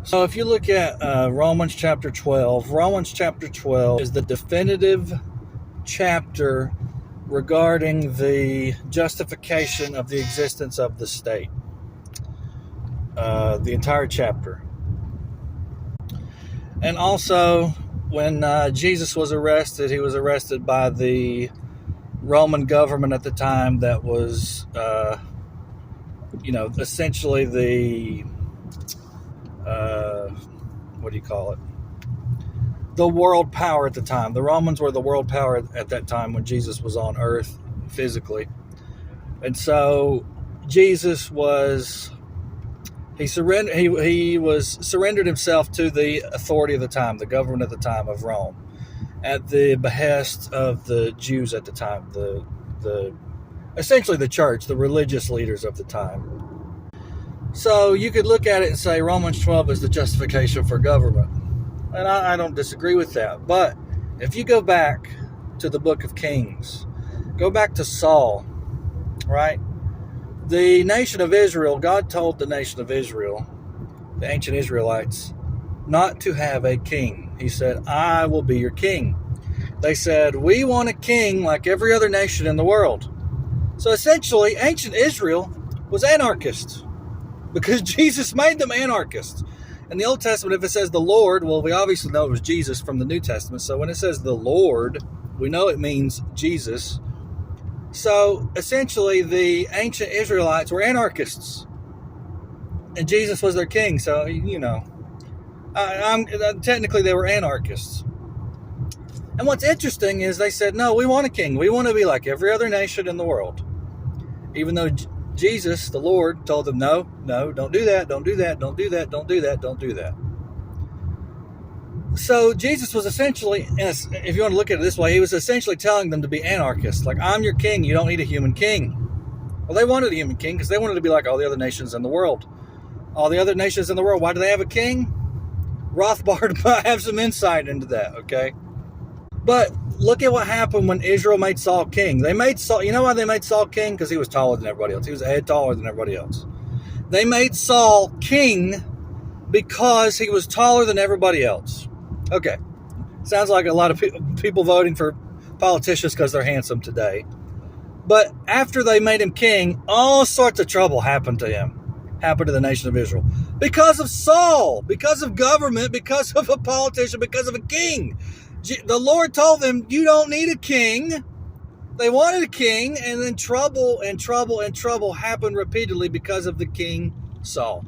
So if you look at Romans chapter 12, Romans chapter 12 is the definitive chapter regarding the justification of the existence of the state. The entire chapter. And also, when Jesus was arrested, he was arrested by the Roman government at the time that was, essentially the, what do you call it? The world power at the time. The Romans were the world power at that time when Jesus was on earth physically. And so Jesus was, he surrendered himself to the authority of the time, the government at the time of Rome, at the behest of the Jews at the time, the essentially the church, the religious leaders of the time. So you could look at it and say Romans 12 is the justification for government. And I don't disagree with that. But if you go back to the book of Kings, go back to Saul, right? The nation of Israel, God told the nation of Israel, the ancient Israelites, not to have a king. He said, I will be your king. They said, we want a king like every other nation in the world. So essentially, ancient Israel was anarchists because Jesus made them anarchists. In the Old Testament, if it says the Lord, well, we obviously know it was Jesus from the New Testament. So when it says the Lord, we know it means Jesus. So essentially, the ancient Israelites were anarchists, and Jesus was their king. So technically they were anarchists. And what's interesting is they said, no, we want a king. We want to be like every other nation in the world. Even though Jesus, the Lord, told them, no, don't do that, don't do that, don't do that, don't do that, don't do that. So Jesus was essentially, if you want to look at it this way, he was essentially telling them to be anarchists. Like, I'm your king, you don't need a human king. Well, they wanted a human king because they wanted to be like all the other nations in the world. All the other nations in the world, why do they have a king? Rothbard might have some insight into that, okay? But look at what happened when Israel made Saul king. They made Saul, you know why they made Saul king? Because he was taller than everybody else. He was a head taller than everybody else. They made Saul king because he was taller than everybody else. Okay. Sounds like a lot of people voting for politicians because they're handsome today. But after they made him king, all sorts of trouble happened to him. Happened to the nation of Israel. Because of Saul. Because of government. Because of a politician. Because of a king. The Lord told them, you don't need a king. They wanted a king, and then trouble and trouble and trouble happened repeatedly because of the king Saul.